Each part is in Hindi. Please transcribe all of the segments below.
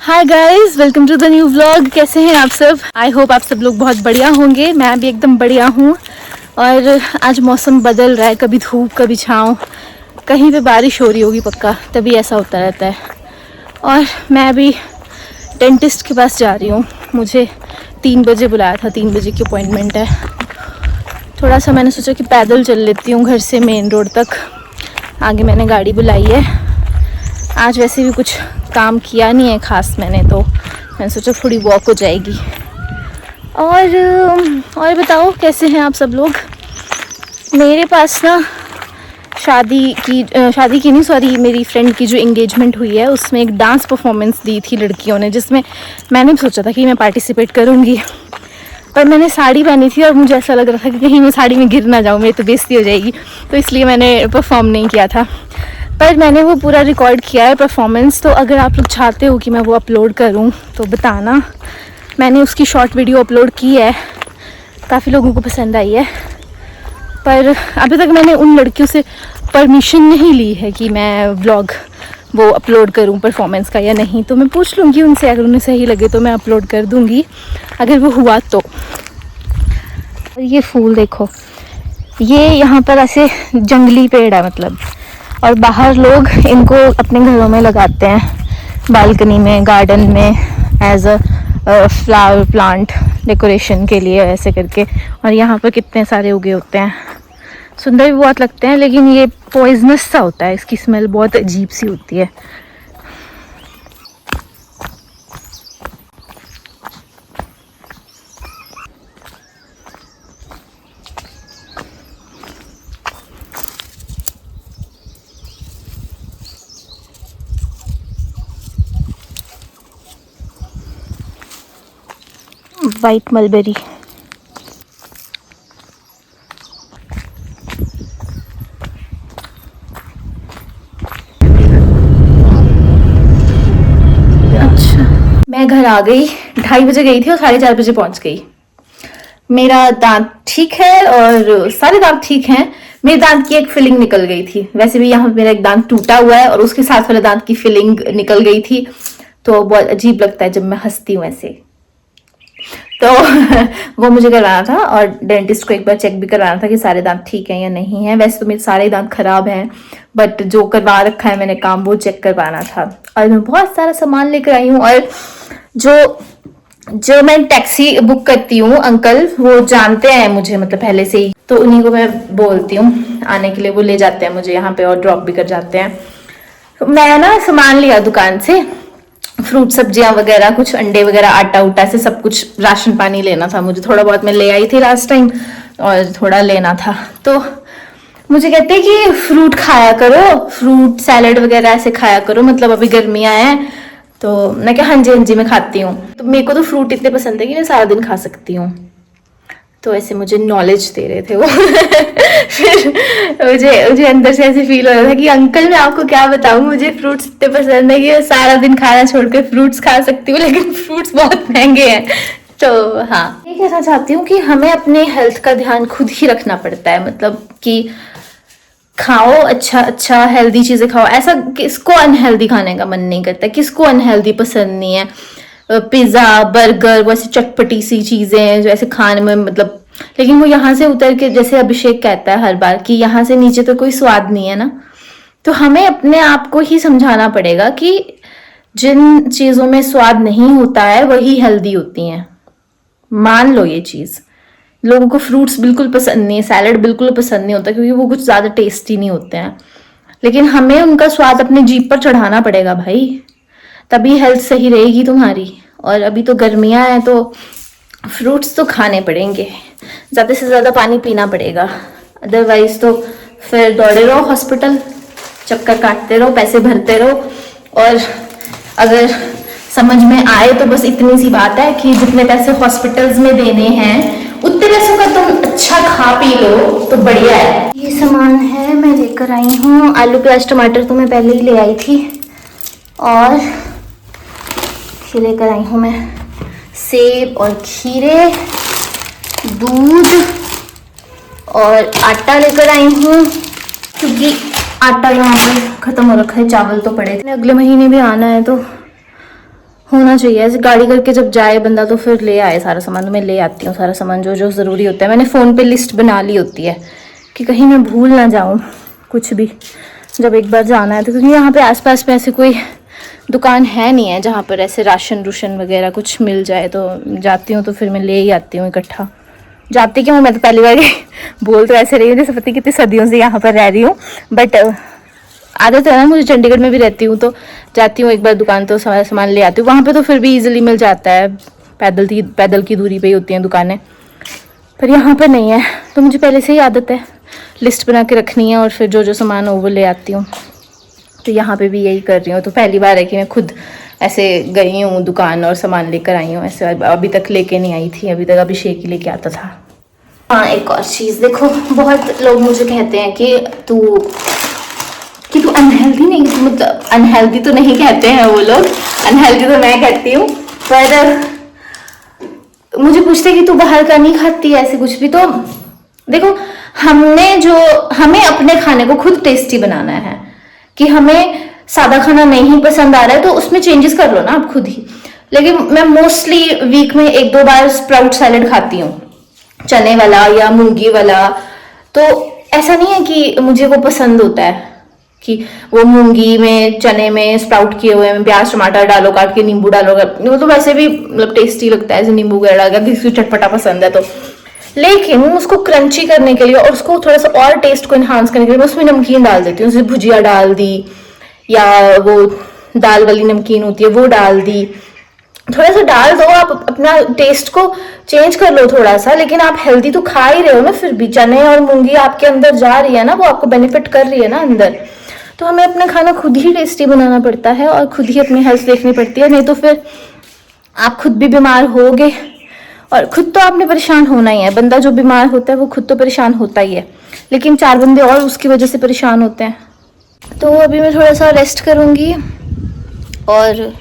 Hi guys, welcome to the new vlog. कैसे हैं आप सब? आई होप आप सब लोग बहुत बढ़िया होंगे। मैं भी एकदम बढ़िया हूँ। और आज मौसम बदल रहा है, कभी धूप कभी छाँव, कहीं पे बारिश हो रही होगी पक्का, तभी ऐसा होता रहता है। और मैं अभी डेंटिस्ट के पास जा रही हूँ। मुझे 3 बजे बुलाया था, 3 बजे की अपॉइंटमेंट है। थोड़ा सा मैंने सोचा कि पैदल चल लेती हूँ घर से मेन रोड तक। आगे मैंने गाड़ी बुलाई है। आज वैसे भी कुछ काम किया नहीं है ख़ास मैंने, तो मैंने सोचा थोड़ी वॉक हो जाएगी। और बताओ कैसे हैं आप सब लोग? मेरे पास ना शादी की नहीं, सॉरी, मेरी फ्रेंड की जो एंगेजमेंट हुई है उसमें एक डांस परफॉर्मेंस दी थी लड़कियों ने, जिसमें मैंने भी सोचा था कि मैं पार्टिसिपेट करूँगी। पर मैंने साड़ी पहनी थी और मुझे ऐसा लग रहा था कि कहीं मैं साड़ी में गिर ना जाऊँ, मेरी तो बेइज्जती हो जाएगी, तो इसलिए मैंने परफॉर्म नहीं किया था। पर मैंने वो पूरा रिकॉर्ड किया है परफॉर्मेंस, तो अगर आप लोग चाहते हो कि मैं वो अपलोड करूं तो बताना। मैंने उसकी शॉर्ट वीडियो अपलोड की है, काफ़ी लोगों को पसंद आई है। पर अभी तक मैंने उन लड़कियों से परमिशन नहीं ली है कि मैं व्लॉग वो अपलोड करूं परफॉर्मेंस का या नहीं, तो मैं पूछ लूँगी उनसे। अगर उन्हें सही लगे तो मैं अपलोड कर दूँगी, अगर वो हुआ तो। ये फूल देखो, ये यहाँ पर ऐसे जंगली पेड़ है मतलब, और बाहर लोग इनको अपने घरों में लगाते हैं, बालकनी में, गार्डन में, as a flower plant decoration के लिए ऐसे करके। और यहाँ पर कितने सारे उगे होते हैं, सुंदर भी बहुत लगते हैं, लेकिन ये पॉइजनस सा होता है, इसकी स्मेल बहुत अजीब सी होती है। वाइट मलबेरी, अच्छा मैं घर आ गई, 2:30 बजे गई थी और 4:30 बजे पहुंच गई। मेरा दांत ठीक है और सारे दांत ठीक हैं। मेरे दांत की एक फिलिंग निकल गई थी, वैसे भी यहाँ मेरा एक दांत टूटा हुआ है और उसके साथ वाले दांत की फिलिंग निकल गई थी, तो बहुत अजीब लगता है जब मैं हंसती हूँ ऐसे। तो वो मुझे करवाना था, और डेंटिस्ट को एक बार चेक भी करवाना था कि सारे दांत ठीक हैं या नहीं है। वैसे तो मेरे सारे दांत खराब हैं, बट जो करवा रखा है मैंने काम, वो चेक करवाना था। और मैं बहुत सारा सामान लेकर आई हूँ। और जो मैं टैक्सी बुक करती हूँ, अंकल वो जानते हैं मुझे मतलब पहले से ही, तो उन्हीं को मैं बोलती हूँ आने के लिए। वो ले जाते हैं मुझे यहाँ पे और ड्रॉप भी कर जाते हैं। तो मैं ना सामान लिया दुकान से, फ्रूट सब्जियां वगैरह, कुछ अंडे वगैरह, आटा उटा से सब कुछ, राशन पानी लेना था मुझे। थोड़ा बहुत मैं ले आई थी लास्ट टाइम और थोड़ा लेना था। तो मुझे कहते हैं कि फ्रूट खाया करो, फ्रूट सैलेड वगैरह ऐसे खाया करो, मतलब अभी गर्मियां हैं। तो मैं क्या, हाँ जी हाँ जी मैं खाती हूँ। तो मेरे को तो फ्रूट इतने पसंद है कि मैं सारा दिन खा सकती हूँ। तो ऐसे मुझे नॉलेज दे रहे थे वो। फिर मुझे अंदर से ऐसे फील हो रहा था कि अंकल मैं आपको क्या बताऊं, मुझे फ्रूट्स इतने पसंद है कि मैं सारा दिन खाना छोड़कर फ्रूट्स खा सकती हूँ, लेकिन फ्रूट्स बहुत महंगे हैं। तो हाँ, ये कहना चाहती हूँ कि हमें अपने हेल्थ का ध्यान खुद ही रखना पड़ता है, मतलब कि खाओ अच्छा हेल्दी चीजें खाओ। ऐसा किसको अनहेल्दी खाने का मन नहीं करता, किसको अनहेल्दी पसंद नहीं है? पिज्जा, बर्गर, वैसे चटपटी सी चीजें जो ऐसे खाने में मतलब, लेकिन वो यहाँ से उतर के, जैसे अभिषेक कहता है हर बार कि यहाँ से नीचे तो कोई स्वाद नहीं है ना। तो हमें अपने आप को ही समझाना पड़ेगा कि जिन चीजों में स्वाद नहीं होता है वही हेल्दी होती हैं। मान लो ये चीज। लोगों को फ्रूट्स बिल्कुल पसंद नहीं है, सैलड बिल्कुल पसंद नहीं होता, क्योंकि वो कुछ ज्यादा टेस्टी नहीं होते हैं। लेकिन हमें उनका स्वाद अपने जीभ पर चढ़ाना पड़ेगा भाई, तभी हेल्थ सही रहेगी तुम्हारी। और अभी तो गर्मियां हैं तो फ्रूट्स तो खाने पड़ेंगे, ज़्यादा से ज़्यादा पानी पीना पड़ेगा, अदरवाइज तो फिर दौड़े रहो हॉस्पिटल, चक्कर काटते रहो, पैसे भरते रहो। और अगर समझ में आए तो बस इतनी सी बात है कि जितने पैसे हॉस्पिटल्स में देने हैं उतने पैसों का तुम अच्छा खा पी लो तो बढ़िया है। ये सामान है मैं लेकर आई हूँ। आलू प्याज टमाटर तो मैं पहले ही ले आई थी, और ये लेकर आई हूँ मैं सेब और खीरे, दूध और आटा लेकर आई हूँ, क्योंकि आटा यहाँ पे खत्म हो रखा है। चावल तो पड़े थे, अगले महीने भी आना है तो होना चाहिए ऐसे, गाड़ी करके जब जाए बंदा तो फिर ले आए सारा सामान। तो मैं ले आती हूँ सारा सामान जो जो ज़रूरी होता है। मैंने फ़ोन पे लिस्ट बना ली होती है कि कहीं मैं भूल ना जाऊँ कुछ भी जब एक बार जाना है तो, क्योंकि यहाँ पे आसपास में ऐसे कोई दुकान है नहीं है जहाँ पर ऐसे राशन रूशन वगैरह कुछ मिल जाए। तो जाती हूँ तो फिर मैं ले ही आती हूँ इकट्ठा। जाती क्यों, मैं तो पहली बार बोल तो ऐसे रही हूँ जैसे पता कितनी सदियों से यहाँ पर रह रही हूँ, बट आदत है ना मुझे, चंडीगढ़ में भी रहती हूँ तो जाती हूँ एक बार दुकान तो सारा सामान ले आती हूँ। वहाँ पे तो फिर भी इजीली मिल जाता है, पैदल की दूरी पे ही होती हैं दुकानें, पर यहाँ पर नहीं है। तो मुझे पहले से ही आदत है लिस्ट बना के रखनी है और फिर जो जो सामान हो वो ले आती हूँ। तो यहाँ पे भी यही कर रही हूँ। तो पहली बार है कि मैं खुद ऐसे गई हूँ दुकान और सामान लेकर आई हूँ। ऐसे अभी तक लेके नहीं आई थी, अभी तक अभिषेक ही लेके आता था। हाँ एक और चीज़ देखो, बहुत लोग मुझे कहते हैं कि तू अनहेल्दी नहीं, मतलब अनहेल्दी तो नहीं कहते हैं वो लोग, अनहेल्दी तो मैं कहती हूँ, पर मुझे पूछते कि तू बाहर का नहीं खाती ऐसे कुछ भी। तो देखो हमें अपने खाने को खुद टेस्टी बनाना है कि हमें सादा खाना नहीं पसंद आ रहा है तो उसमें चेंजेस कर लो ना आप खुद ही। लेकिन मैं मोस्टली वीक में 1-2 बार स्प्राउट सैलेड खाती हूँ, चने वाला या मूंगी वाला। तो ऐसा नहीं है कि मुझे वो पसंद होता है कि वो मूंगी में चने में स्प्राउट किए हुए में प्याज टमाटर डालो काट के, नींबू डालो, वो तो वैसे भी मतलब टेस्टी लगता है, नींबू वगैरह डाल के, किसी को चटपटा पसंद है तो। लेकिन उसको क्रंची करने के लिए और उसको थोड़ा सा और टेस्ट को इन्हांस करने के लिए मैं उसमें नमकीन डाल देती हूँ। जैसे भुजिया डाल दी या वो दाल वाली नमकीन होती है वो डाल दी, थोड़ा सा डाल दो, आप अपना टेस्ट को चेंज कर लो थोड़ा सा। लेकिन आप हेल्दी तो खा ही रहे हो ना, फिर भी चने और मूंगी आपके अंदर जा रही है ना, वो आपको बेनिफिट कर रही है ना अंदर। तो हमें अपना खाना खुद ही टेस्टी बनाना पड़ता है और खुद ही अपनी हेल्थ देखनी पड़ती है, नहीं तो फिर आप खुद भी बीमार होगे और खुद तो आपने परेशान होना ही है। बंदा जो बीमार होता है वो खुद तो परेशान होता ही है, लेकिन 4 बंदे और उसकी वजह से परेशान होते हैं। तो अभी मैं थोड़ा सा रेस्ट करूँगी और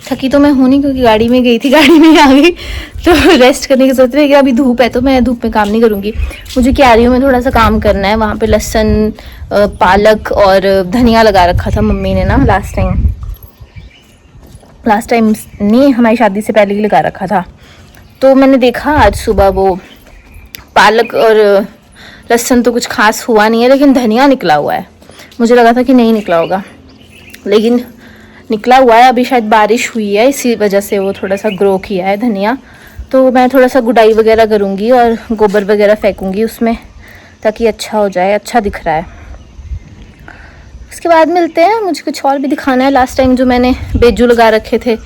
थकी तो मैं हूँ नहीं क्योंकि गाड़ी में गई थी, गाड़ी में आ गई, तो रेस्ट करने की जरूरत है। अभी धूप है तो मैं धूप में काम नहीं करूँगी। मुझे क्यारियों में थोड़ा सा काम करना है, वहाँ पे लहसुन पालक और धनिया लगा रखा था मम्मी ने ना लास्ट टाइम नहीं, हमारी शादी से पहले ही लगा रखा था। तो मैंने देखा आज सुबह वो पालक और लहसुन तो कुछ खास हुआ नहीं है, लेकिन धनिया निकला हुआ है। मुझे लगा था कि नहीं निकला होगा, लेकिन निकला हुआ है। अभी शायद बारिश हुई है इसी वजह से वो थोड़ा सा ग्रो किया है धनिया। तो मैं थोड़ा सा गुडाई वगैरह करूँगी और गोबर वगैरह फेंकूँगी उसमें ताकि अच्छा हो जाए, अच्छा दिख रहा है। उसके बाद मिलते हैं, मुझे कुछ और भी दिखाना है। लास्ट टाइम जो मैंने बेजू लगा रखे थे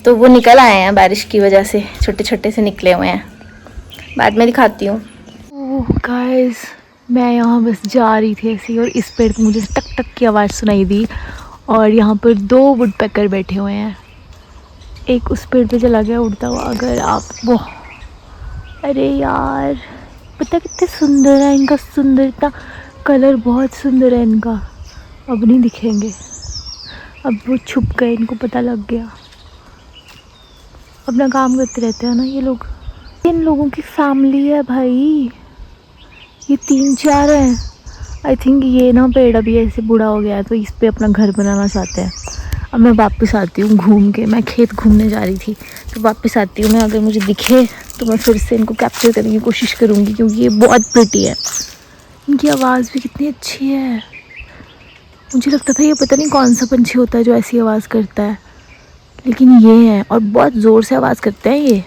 तो वो निकल आए हैं बारिश की वजह से, छोटे छोटे से निकले हुए हैं, बाद में दिखाती हूँ। ओह गाइस, मैं यहाँ बस जा रही थी ऐसे ही और इस पेड़ पे मुझे टक टक की आवाज़ सुनाई दी और यहाँ पर 2 वुडपेकर बैठे हुए हैं। एक उस पेड़ पे चला गया उड़ता हुआ। अगर आप वो, अरे यार पता कितने सुंदर है, इनका सुंदरता, कलर बहुत सुंदर है इनका। अब नहीं दिखेंगे, अब वो छुप गए, इनको पता लग गया। अपना काम करते रहते हैं ना ये लोग। इन लोगों की फैमिली है भाई, ये 3-4 हैं। आई थिंक ये ना पेड़ अभी ऐसे बूढ़ा हो गया है तो इस पे अपना घर बनाना चाहते हैं। अब मैं वापस आती हूँ घूम के, मैं खेत घूमने जा रही थी तो वापस आती हूँ मैं। अगर मुझे दिखे तो मैं फिर से इनको कैप्चर करने की कोशिश करूँगी क्योंकि ये बहुत प्रिटी है। इनकी आवाज़ भी कितनी अच्छी है। मुझे लगता था ये पता नहीं कौन सा पंछी होता है जो ऐसी आवाज़ करता है, लेकिन ये है और बहुत ज़ोर से आवाज़ करते हैं ये।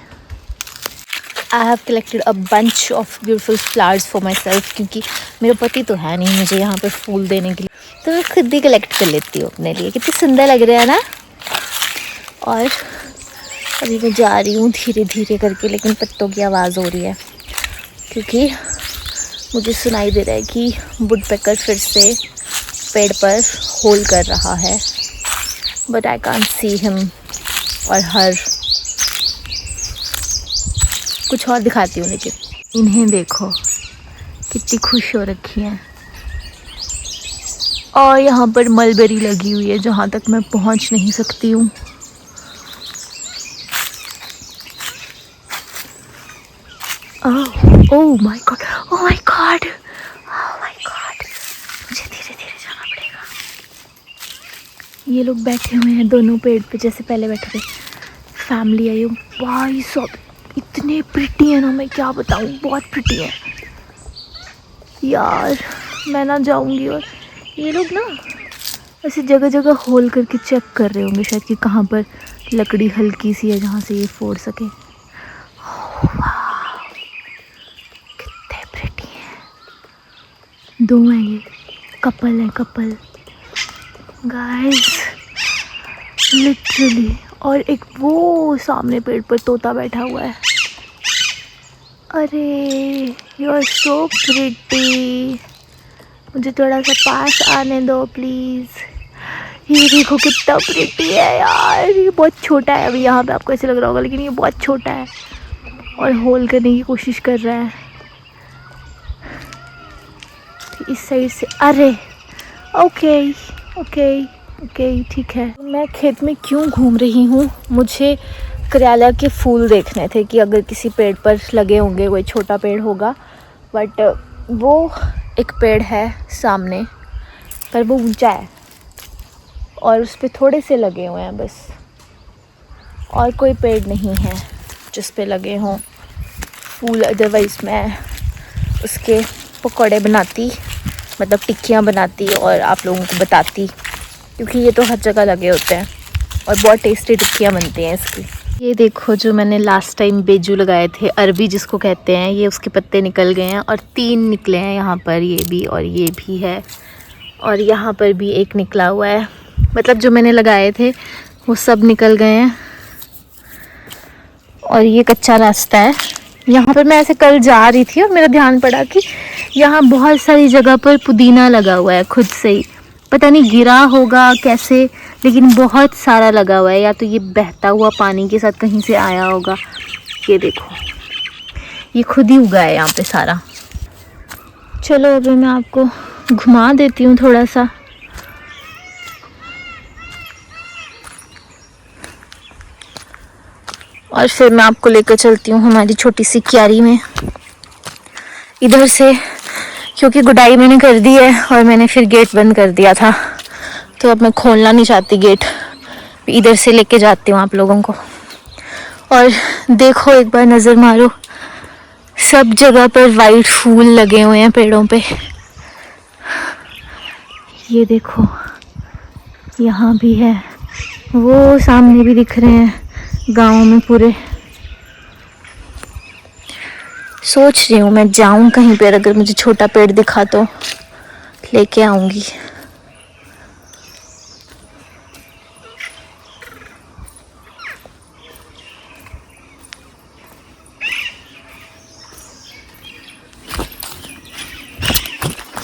I have collected a bunch of beautiful flowers for myself क्योंकि मेरा पति तो है नहीं मुझे यहाँ पे फूल देने के लिए, तो मैं खुद ही कलेक्ट कर लेती हूँ अपने लिए। कितने सुंदर लग रहे हैं ना। और अभी मैं जा रही हूँ धीरे धीरे करके, लेकिन पत्तों की आवाज़ हो रही है क्योंकि मुझे सुनाई दे रहा है कि वुडपेकर फिर से पेड़ पर होल कर रहा है, but I can't see him और हर। कुछ और दिखाती हूँ, लेकिन इन्हें देखो कितनी खुश हो रखी हैं। और यहाँ पर मलबेरी लगी हुई है जहाँ तक मैं पहुँच नहीं सकती हूँ। Oh my God, oh my God, oh my God, मुझे धीरे धीरे जाना पड़ेगा। ये लोग बैठे हुए हैं दोनों पेड़ पे जैसे पहले बैठे थे। फैमिली है ये। भाई सब इतने प्रिटी है ना, मैं क्या बताऊँ, बहुत प्रिटी है यार। मैं ना जाऊँगी और ये लोग ना ऐसे जगह जगह होल करके चेक कर रहे होंगे शायद कि कहाँ पर लकड़ी हल्की सी है जहाँ से ये फोड़ सके। वाह, कितने प्रिटी हैं। दो हैं ये, कपल है, कपल गाइस लिटरली। और एक वो सामने पेड़ पर तोता बैठा हुआ है। अरे यू आर सो प्रिटी, मुझे थोड़ा सा पास आने दो प्लीज़। ये देखो कितना प्रिटी है यार। ये बहुत छोटा है, अभी यहाँ पे आपको ऐसे लग रहा होगा, लेकिन ये बहुत छोटा है और होल करने की कोशिश कर रहा है इस साइड से। अरे ओके ओके ओके ठीक है। मैं खेत में क्यों घूम रही हूँ, मुझे करेला के फूल देखने थे कि अगर किसी पेड़ पर लगे होंगे, कोई छोटा पेड़ होगा, बट वो एक पेड़ है सामने पर वो ऊंचा है और उस पर थोड़े से लगे हुए हैं बस, और कोई पेड़ नहीं है जिस पे लगे हों फूल। अदरवाइज़ मैं उसके पकौड़े बनाती, मतलब टिक्कियाँ बनाती और आप लोगों को बताती, क्योंकि ये तो हर जगह लगे होते हैं और बहुत टेस्टी टिक्कियाँ बनती हैं इसकी। ये देखो जो मैंने लास्ट टाइम बेजू लगाए थे, अरबी जिसको कहते हैं, ये उसके पत्ते निकल गए हैं और 3 निकले हैं यहाँ पर, ये भी और ये भी है और यहाँ पर भी एक निकला हुआ है। मतलब जो मैंने लगाए थे वो सब निकल गए हैं और ये कच्चा रास्ता है। यहाँ पर मैं ऐसे कल जा रही थी और मेरा ध्यान पड़ा कि यहाँ बहुत सारी जगह पर पुदीना लगा हुआ है खुद से ही, पता नहीं गिरा होगा कैसे, लेकिन बहुत सारा लगा हुआ है, या तो ये बहता हुआ पानी के साथ कहीं से आया होगा। ये देखो ये खुद ही उगा है यहाँ पे सारा। चलो अभी मैं आपको घुमा देती हूँ थोड़ा सा। और फिर मैं आपको लेकर चलती हूँ हमारी छोटी सी क्यारी में। इधर से क्योंकि गुडाई मैंने कर दी है और मैंने फिर गेट बंद कर दिया था, तो अब मैं खोलना नहीं चाहती गेट, इधर से लेके जाती हूँ आप लोगों को। और देखो एक बार नज़र मारो, सब जगह पर वाइट फूल लगे हुए हैं पेड़ों पे। ये देखो यहाँ भी है, वो सामने भी दिख रहे हैं गाँव में पूरे। सोच रही हूँ मैं जाऊँ कहीं पर, अगर मुझे छोटा पेड़ दिखा तो लेके आऊँगी।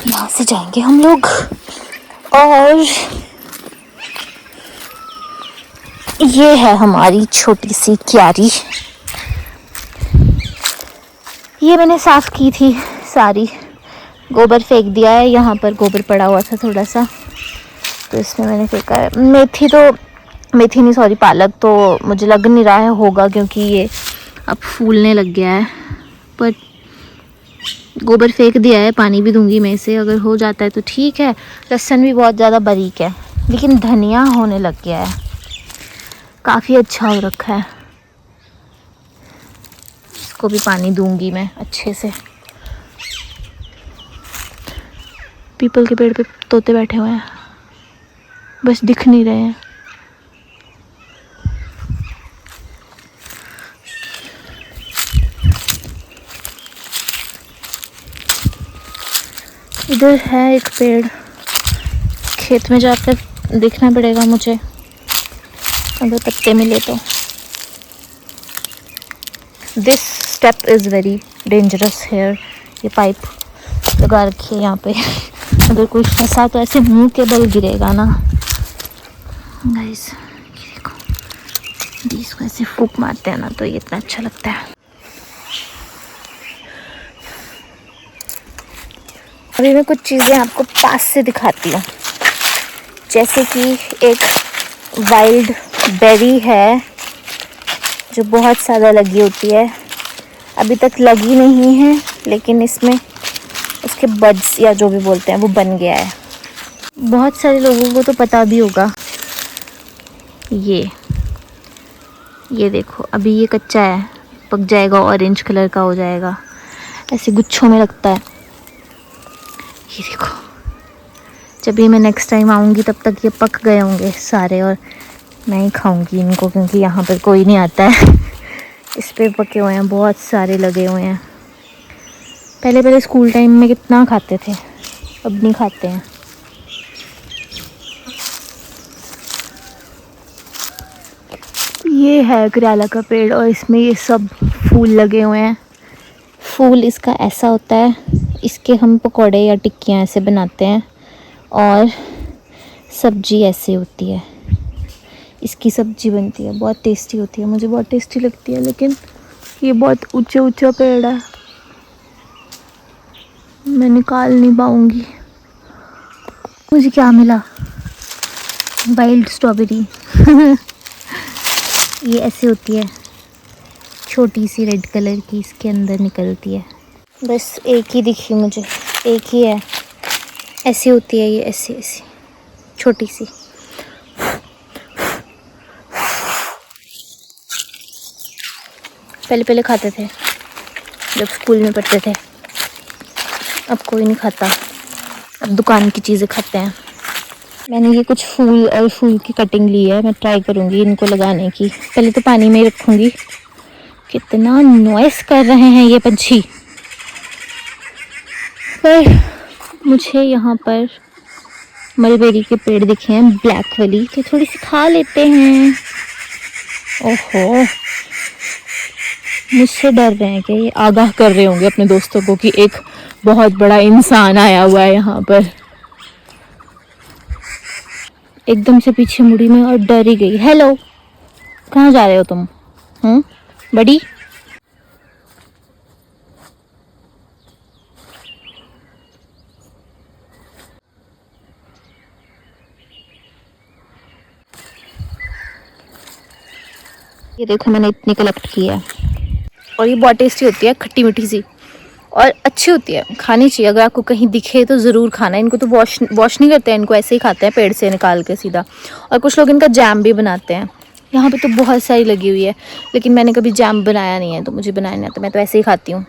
यहाँ से जाएंगे हम लोग और ये है हमारी छोटी सी क्यारी। ये मैंने साफ़ की थी सारी, गोबर फेंक दिया है, यहाँ पर गोबर पड़ा हुआ था थोड़ा सा तो इसमें मैंने फेंका है। मेथी नहीं सॉरी पालक तो मुझे लग नहीं रहा है होगा, क्योंकि ये अब फूलने लग गया है, पर गोबर फेंक दिया है, पानी भी दूंगी मैं इसे, अगर हो जाता है तो ठीक है। लहसुन भी बहुत ज़्यादा बारीक है, लेकिन धनिया होने लग गया है, काफ़ी अच्छा हो रखा है। इसको भी पानी दूंगी मैं अच्छे से। पीपल के पेड़ पे तोते बैठे हुए हैं, बस दिख नहीं रहे हैं। इधर है एक पेड़, खेत में जाकर देखना पड़ेगा मुझे, अगर पत्ते मिले तो। This step is very dangerous here. ये पाइप लगा रखी है यहाँ पे, अगर कोई फंसा तो ऐसे मुंह के बल गिरेगा ना गाइस। ये देखो इसको ऐसे फूंक मारते हैं ना तो ये इतना अच्छा लगता है। अभी मैं कुछ चीज़ें आपको पास से दिखाती हूँ, जैसे कि एक वाइल्ड बेरी है जो बहुत ज़्यादा लगी होती है, अभी तक लगी नहीं है, लेकिन इसमें उसके बड्स या जो भी बोलते हैं वो बन गया है। बहुत सारे लोगों को तो पता भी होगा, ये देखो अभी ये कच्चा है, पक जाएगा ऑरेंज कलर का हो जाएगा, ऐसे गुच्छों में लगता है। ये देखो जब भी मैं नेक्स्ट टाइम आऊँगी तब तक ये पक गए होंगे सारे और मैं ही खाऊँगी इनको, क्योंकि यहाँ पर कोई नहीं आता है। इस पे पके हुए हैं, बहुत सारे लगे हुए हैं। पहले स्कूल टाइम में कितना खाते थे, अब नहीं खाते हैं। ये है करेला का पेड़ और इसमें ये सब फूल लगे हुए हैं। फूल इसका ऐसा होता है, इसके हम पकौड़े या टिक्कियाँ ऐसे बनाते हैं और सब्जी ऐसे होती है, इसकी सब्जी बनती है, बहुत टेस्टी होती है, मुझे बहुत टेस्टी लगती है। लेकिन ये बहुत ऊंचा पेड़ है, मैं निकाल नहीं पाऊँगी। मुझे क्या मिला, वाइल्ड स्ट्रॉबेरी। ये ऐसे होती है, छोटी सी रेड कलर की इसके अंदर निकलती है। बस एक ही दिखी मुझे, एक ही है, ऐसी होती है ये, ऐसी ऐसी छोटी सी। पहले खाते थे जब स्कूल में पढ़ते थे, अब कोई नहीं खाता, अब दुकान की चीज़ें खाते हैं। मैंने ये कुछ फूल और फूल की कटिंग ली है, मैं ट्राई करूँगी इनको लगाने की। पहले तो पानी में ही रखूँगी। कितना नॉइस कर रहे हैं ये पंछी। पर मुझे यहाँ पर मलबेरी के पेड़ दिखे हैं, ब्लैक वाली, तो थोड़ी सी खा लेते हैं। ओहो, मुझसे डर रहे हैं कि ये आगाह कर रहे होंगे अपने दोस्तों को कि एक बहुत बड़ा इंसान आया हुआ है यहाँ पर। एकदम से पीछे मुड़ी मैं और डर ही गई। हेलो, कहाँ जा रहे हो तुम? बड़ी? ये देखो मैंने इतनी कलेक्ट की है और ये बहुत टेस्टी होती है, खट्टी मीठी सी और अच्छी होती है, खानी चाहिए। अगर आपको कहीं दिखे तो ज़रूर खाना। इनको तो वॉश नहीं करते हैं, इनको ऐसे ही खाते हैं पेड़ से निकाल के सीधा। और कुछ लोग इनका जैम भी बनाते हैं। यहाँ पे तो बहुत सारी लगी हुई है, लेकिन मैंने कभी जैम बनाया नहीं है, तो मुझे बनाया नहीं आता, मैं तो ऐसे ही खाती हूँ।